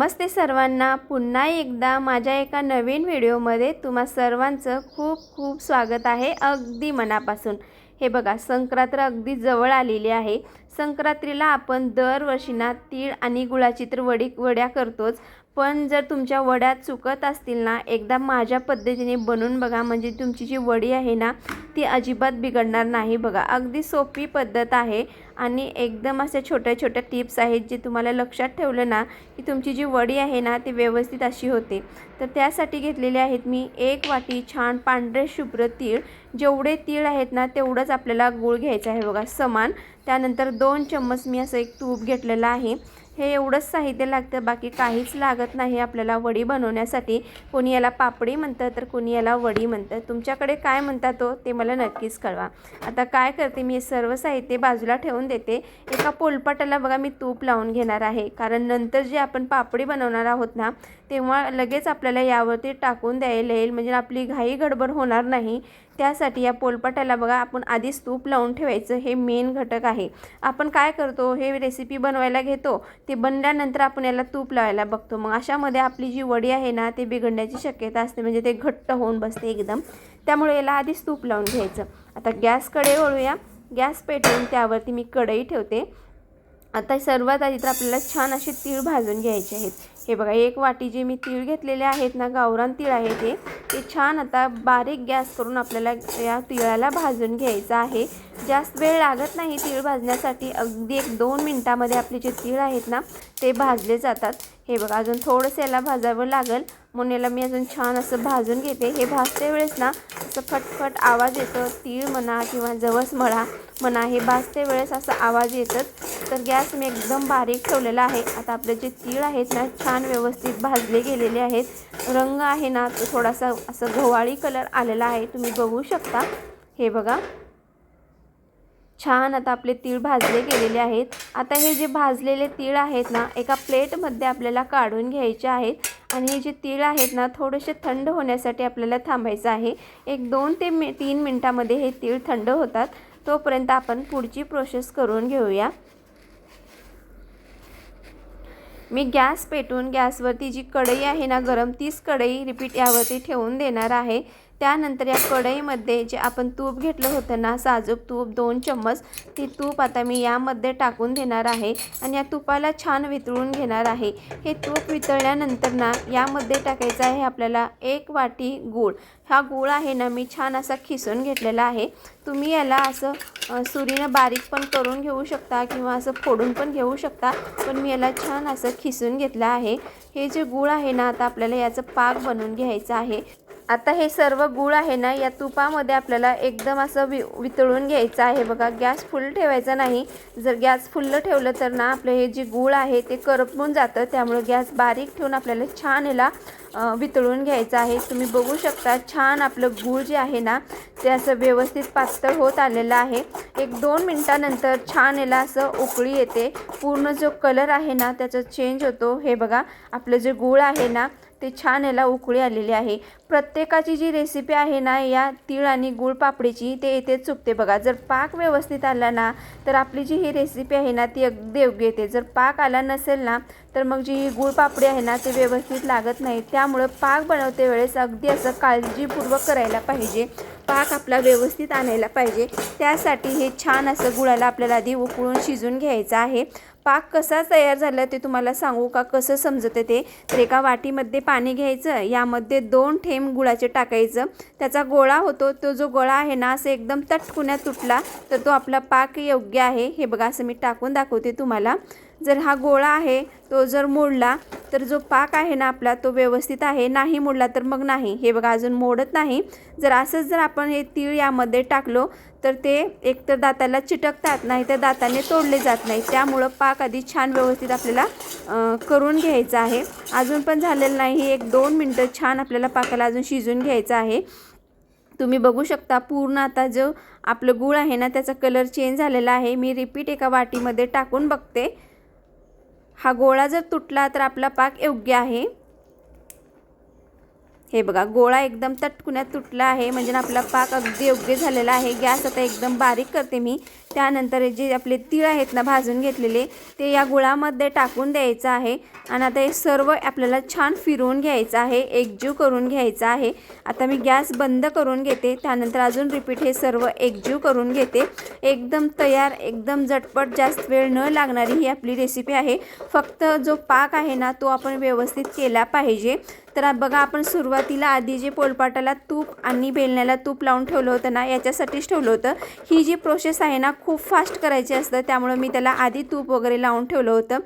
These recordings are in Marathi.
नमस्ते सर्वांना, पुन्हा एकदा माझ्या एका नवीन व्हिडिओमध्ये तुम्हा सर्वांचं खूप खूप स्वागत आहे अगदी मनापासून। हे बघा, संक्रांत अगदी जवळ आलेली आहे। संक्रांतीला आपण दरवर्षी ना तीळ आणि गुळाची तर वड्या करतोच, पण जर तुमच्या वड्या चुकत असतील ना, एकदा माझ्या पद्धतीने बनवून बघा, म्हणजे तुमची जी वडी आहे ना ती अजिबात बिघडणार नाही। बघा, अगदी सोपी पद्धत आहे आणि एकदम अशा छोट्या छोट्या टिप्स आहेत जे तुम्हाला लक्षात ठेवलं ना की तुमची जी वडी आहे ना ती व्यवस्थित अशी होते। तर त्यासाठी घेतलेले आहेत मी 1 वाटी छान पांढरे शुभ्र तीळ। जेवढे तीळ आहेत ना तेवढंच आपल्याला गूळ घ्यायचा आहे बघा, समान। त्यानंतर 2 चम्मच मी असं एक तूप घेतलेलं आहे। हे एवढंच साहित्य लागतं, बाकी काहीच लागत नाही आपल्याला वडी बनवण्यासाठी। कोणी याला पापडी म्हणतं तर कोणी याला वडी म्हणतं, तुमच्याकडे काय म्हणतात तो ते मला नक्कीच कळवा। आता काय करते, मी सर्व साहित्य बाजूला ठेवून देते। एका पोलपाटाला बघा मी तूप लावून घेणार आहे, कारण नंतर जे आपण पापडी बनवणार आहोत ना तेव्हा लगेच आपल्याला यावरती टाकून द्यायला येईल, म्हणजे आपली घाई गडबड होणार नाही। त्यासाठी या पोलपाटाला बघा आपण आधीच तूप लावून ठेवायचं, हे मेन घटक आहे। आपण काय करतो, हे रेसिपी बनवायला घेतो, ते बनल्यानंतर आपण याला तूप लावायला बघतो, मग अशामध्ये आपली जी वडी आहे ना ते बिघडण्याची शक्यता असते, म्हणजे ते घट्ट होऊन बसते एकदम। त्यामुळे याला आधीच तूप लावून घ्यायचं। आता गॅस कढई ओळूया, गॅस पेटवून त्यावरती मी कढई ठेवते। आता सर्वात आधी तर आपल्याला छान असे तीळ भाजून घ्यायचे आहेत। हे बघा, 1 वाटी जे मी तीळ घेतलेले आहेत ना, गावरान तीळ आहे ते छान आता बारीक गॅस करून आपल्याला या तिळाला भाजून घ्यायचं आहे। जास्त वेळ लागत नाही तीळ भाजण्यासाठी, अगदी 1-2 मिनिटामध्ये आपले जे तीळ आहेत ना ते भाजले जातात। हे बघा, अजून थोडंसं याला भाजावं लागेल, म्हणून याला मी अजून छान असं भाजून घेते। हे भाजते वेळेस ना असं फटफट आवाज येतो, तीळ म्हणा किंवा जवस म्हणा, हे भाजते वेळेस असा आवाज येतच। तर गॅस मी एकदम बारीक ठेवलेला आहे। आता आपले जे तीळ आहेत ना छान व्यवस्थित भाजले गेलेले आहेत। रंग आहे ना तो थोडासा असं गव्हाळी कलर आलेला आहे, तुम्ही बघू शकता। हे बघा, छान आता आपले तीळ भाजले गेलेले आहेत। आता हे जे भाजलेले तीळ आहेत ना एका प्लेटमध्ये आपल्याला काढून घ्यायचे आहेत, आणि हे जे तीळ आहेत ना थोडेसे थंड होण्यासाठी आपल्याला थांबायचं आहे। 1-2 ते 3 मिनिटामध्ये हे तीळ थंड होतात, तोपर्यंत आपण पुढची प्रोसेस करून घेऊया। मी गॅस पेटवून गॅसवरती जी कढई आहे ना गरम, तीच कढई रिपीट यावरती ठेवून देणार आहे। त्यानंतर या कढईमध्ये जे आपण तूप घेतलं होतं ना, साजूक तूप 2 चम्मच, ते तूप आता मी यामध्ये टाकून देणार आहे आणि या तुपाला छान वितळून घेणार आहे। हे तूप वितळल्यानंतर ना यामध्ये टाकायचं आहे आपल्याला 1 वाटी गूळ। हा गूळ आहे ना मी छान असा खिसून घेतलेला आहे। तुम्ही याला असं सुरीनं बारीक पण करून घेऊ शकता किंवा असं फोडून पण घेऊ शकता, पण मी याला छान असं खिसून घेतलं आहे। हे जे गूळ आहे ना आता आपल्याला याचं पाक बनवून घ्यायचं आहे। आता हे सर्व गूळ आहे ना या तुपामध्ये आपल्याला एकदम असं वितळून घ्यायचं आहे। बघा, गॅस फुल ठेवायचा नाही, जर गॅस फुल्ल ठेवलं तर ना आपलं हे जे गूळ आहे ते करपून जातं, त्यामुळे गॅस बारीक ठेवून आपल्याला छान याला वितळून घ्यायचं आहे। तुम्ही बघू शकता छान आपलं गूळ जे आहे ना ते असं व्यवस्थित पातळ होत आलेलं आहे। 1-2 मिनिटानंतर छान याला असं उकळी येते, पूर्ण जो कलर आहे ना त्याचा चेंज होतो। हे बघा, आपलं जे गूळ आहे ना ते छान याला उकळी आलेली आहे। प्रत्येकाची जी रेसिपी आहे ना या तीळ आणि गूळ पापडीची ते येथे चुकते बघा। जर पाक व्यवस्थित आला ना तर आपली जी ही रेसिपी आहे ना ती अगदी योग्य येते। जर पाक आला नसेल ना तर मग जी ही गूळ पापडी आहे ना ते व्यवस्थित लागत नाही। त्यामुळे पाक बनवते वेळेस अगदी असं काळजीपूर्वक करायला पाहिजे, पाक आपला व्यवस्थित आणायला पाहिजे। त्यासाठी हे छान असं गुळाला आपल्याला आधी उकळून शिजून घ्यायचं आहे। पाक कसा तयार झाला ते तुम्हाला सांगू का, कसं समजते ते? तर एका वाटीमध्ये पाणी घ्यायचं, यामध्ये 2 थेंब गुळाचे टाकायचं, त्याचा गोळा होतो। तो जो गोळा आहे ना असं एकदम तटकुन्या तुटला तर तो आपला पाक योग्य आहे। हे बघा, असं मी टाकून दाखवते तुम्हाला। जर हा गोळा आहे तो जर मोडला तर जो पाक आहे ना आपला तो व्यवस्थित आहे, नाही मोडला तर मग नाही। हे बघा, अजून मोडत नाही। जर असंच जर आपण हे तीळ यामध्ये टाकलो तर ते एकतर दाताला चिटकतात, नाही तर दाताने तोडले जात नाही। त्यामुळं पाक आधी छान व्यवस्थित आपल्याला करून घ्यायचं आहे। अजून पण झालेलं नाही, 1-2 मिनटं छान आपल्याला पाकाला अजून शिजून घ्यायचं आहे। तुम्ही बघू शकता पूर्ण आता जो आपलं गूळ आहे ना त्याचा कलर चेंज झालेला आहे। मी रिपीट एका वाटीमध्ये टाकून बघते, हा गोळा जर तुटला तर आपला पाक योग्य आहे। हे बघा गोळा एकदम तटकुन्यात तुटला आहे, म्हणजे आपला पाक अगदी योग्य झालेला आहे। गॅस आता एकदम बारीक करते मी। त्यानंतर जे आपले तीळ आहेत ना भाजून घेतलेले ते या गुळामध्ये टाकून द्यायचं आहे आणि आता हे सर्व आपल्याला छान फिरवून घ्यायचं आहे, एकजीव करून घ्यायचं आहे। आता मी गॅस बंद करून घेते, त्यानंतर अजून रिपीट हे सर्व एकजीव करून घेते। एकदम तयार, एकदम झटपट, जास्त वेळ न लागणारी ही आपली रेसिपी आहे। फक्त जो पाक आहे ना तो आपण व्यवस्थित केला पाहिजे। तर बघा आपण सुरुवातीला आधी जे पोलपाटाला तूप आणि बेलण्याला तूप लावून ठेवलं होतं ना, याच्यासाठीच ठेवलं होतं। ही जी प्रोसेस आहे ना खूप फास्ट करायची असतं, त्यामुळे मी त्याला आधी तूप वगैरे लावून ठेवलं होतं।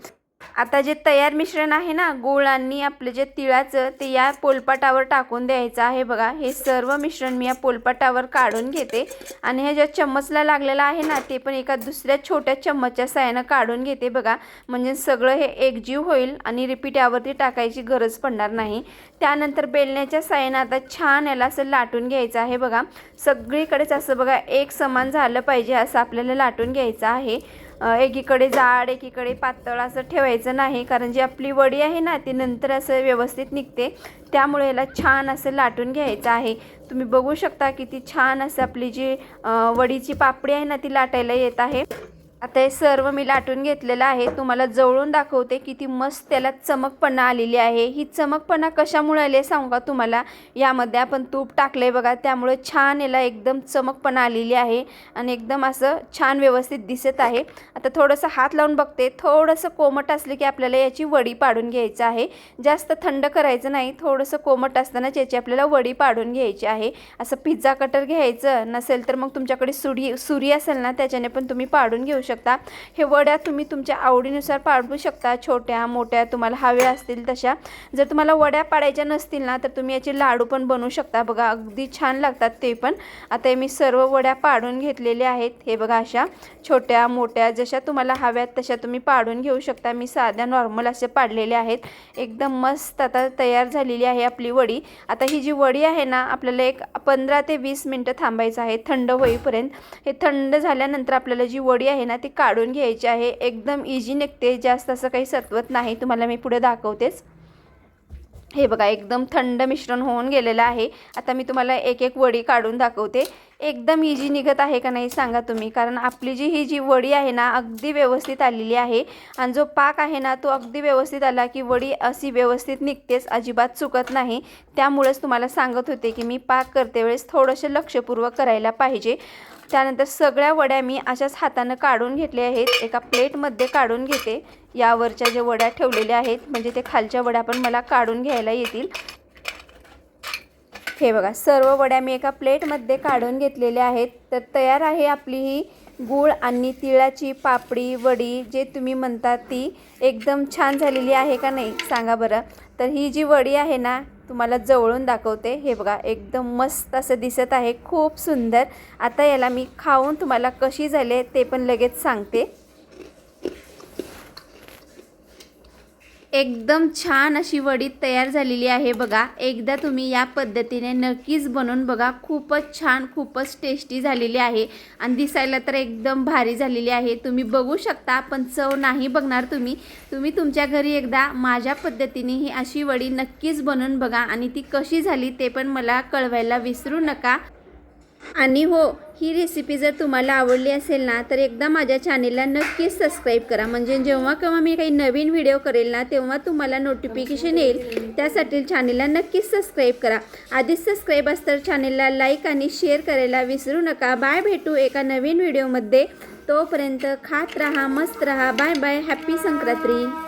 आता जे तयार मिश्रण आहे ना गूळ आणि आपलं जे तिळाचं, ते या पोलपाटावर टाकून द्यायचं आहे। बघा हे सर्व मिश्रण मी या पोलपाटावर काढून घेते आणि हे ज्या चम्मचला लागलेलं आहे ना ते पण एका दुसऱ्या छोट्या चम्मचच्या साहाय्यानं काढून घेते बघा, म्हणजे सगळं हे एकजीव होईल आणि रिपीट यावरती टाकायची गरज पडणार नाही। त्यानंतर बेलण्याच्या साहाय्यानं आता छान याला असं लाटून घ्यायचं आहे बघा, सगळीकडेच असं बघा एक समान झालं पाहिजे असं आपल्याला लाटून घ्यायचं आहे। एकीकडे जाड एकीकडे पातळ असं ठेवायचं नाही, कारण जी आपली वडी आहे ना ती नंतर असं व्यवस्थित निघते, त्यामुळे याला छान असं लाटून घ्यायचं आहे। तुम्ही बघू शकता किती छान असं आपली जी वडीची पापडी आहे ना ती लाटायला येत आहे। आता हे सर्व मी लाटून घेतलेलं आहे, तुम्हाला जवळून दाखवते किती मस्त त्याला चमकपणा आलेली आहे। ही चमकपणा कशामुळे आली सांगू का तुम्हाला, यामध्ये आपण तूप टाकलंय बघा, त्यामुळे छान याला एकदम चमकपणा आलेली आहे आणि एकदम असं छान व्यवस्थित दिसत आहे। आता थोडंसं हात लावून बघते, थोडंसं कोमट असलं की आपल्याला याची वडी पाडून घ्यायचं आहे। जास्त थंड करायचं नाही, थोडंसं कोमट असतानाच याची आपल्याला वडी पाडून घ्यायची आहे। असं पिझ्झा कटर घ्यायचं, नसेल तर मग तुमच्याकडे सुरी असेल ना त्याच्याने पण तुम्ही पाडून घेऊ शकता। हे वड्या तुम्ही तुमच्या आवडीनुसार पाडू शकता, छोट्या मोठ्या तुम्हाला हव्या असतील तशा। जर तुम्हाला वड्या पाडायच्या नसतील ना तर तुम्ही याचे लाडू पण बनवू शकता बघा, अगदी छान लागतात ते पण। आता मी सर्व वड्या पाडून घेतलेल्या आहेत, हे बघा अशा छोट्या मोठ्या जशा तुम्हाला हव्यात तशा तुम्ही पाडून घेऊ शकता। मी साध्या नॉर्मल असे पाडलेले आहेत, एकदम मस्त आता तयार झालेली आहे आपली वडी। आता ही जी वडी आहे ना आपल्याला एक 15 ते 20 मिनिटं थांबायचं आहे थंड होईपर्यंत। हे थंड झाल्यानंतर आपल्याला जी वडी आहे ना ती काढून घ्यायची आहे, एकदम इझी निघते, जास्त असं काही सत्वत नाही, तुम्हाला मी पुढे दाखवतेच। हे बघा एकदम थंड मिश्रण होऊन गेलेलं आहे। आता मी तुम्हाला एक एक वडी काढून दाखवते, एकदम इझी निघत आहे का नाही सांगा तुम्ही, कारण आपली ही जी वडी आहे ना अगदी व्यवस्थित आलेली आहे आणि जो पाक आहे ना तो अगदी व्यवस्थित आला की वडी अशी व्यवस्थित निघतेच, अजिबात चुकत नाही। त्यामुळेच तुम्हाला सांगत होते की मी पाक करते वेळेस थोडंसं लक्षपूर्वक करायला पाहिजे। त्यानंतर सगळ्या वड्या मी अशाच हातानं काढून घेतल्या आहेत, एका प्लेटमध्ये काढून घेते। यावरच्या ज्या वड्या ठेवलेल्या आहेत म्हणजे ते खालच्या वड्या पण मला काढून घ्यायला येतील। हे बघा सर्व वड्या मी एका प्लेटमध्ये काढून घेतलेल्या आहेत। तर तयार आहे आपली ही गूळ आणि तिळाची पापडी वडी जे तुम्ही म्हणता ती एकदम छान झालेली आहे का नाही सांगा बरं। तर ही जी वडी आहे ना तुम्हाला जवळून दाखवते, हे बघा एकदम मस्त असं दिसत आहे, खूप सुंदर। आता याला मी खाऊन तुम्हाला कशी झाली ते पण लगेच सांगते। एकदम छान अशी वडी तयार झालेली आहे बघा, एकदा तुम्ही या पद्धतीने नक्कीच बनवून बघा, खूपच छान खूपच टेस्टी झालेली आहे आणि दिसायला तर एकदम भारी झालेली आहे। तुम्ही बघू शकता, पण चव नाही बघणार तुम्ही तुमच्या घरी एकदा माझ्या पद्धतीने ही अशी वडी नक्कीच बनवून बघा आणि ती कशी झाली ते पण मला कळवायला विसरू नका। आणि हो, ही रेसिपी जर तुम्हाला आवडली असेल ना तर एकदा माझ्या चॅनेलला नक्कीच सबस्क्राईब करा, म्हणजे जेव्हा केव्हा मी काही नवीन व्हिडिओ करेल ना तेव्हा तुम्हाला नोटिफिकेशन येईल। त्यासाठी चॅनेलला नक्कीच सबस्क्राईब करा, आधीच सबस्क्राईब असतं चॅनेलला लाईक आणि शेअर करायला विसरू नका। बाय, भेटू एका नवीन व्हिडिओमध्ये, तोपर्यंत खात राहा, मस्त राहा, बाय बाय, हॅपी संक्रांती।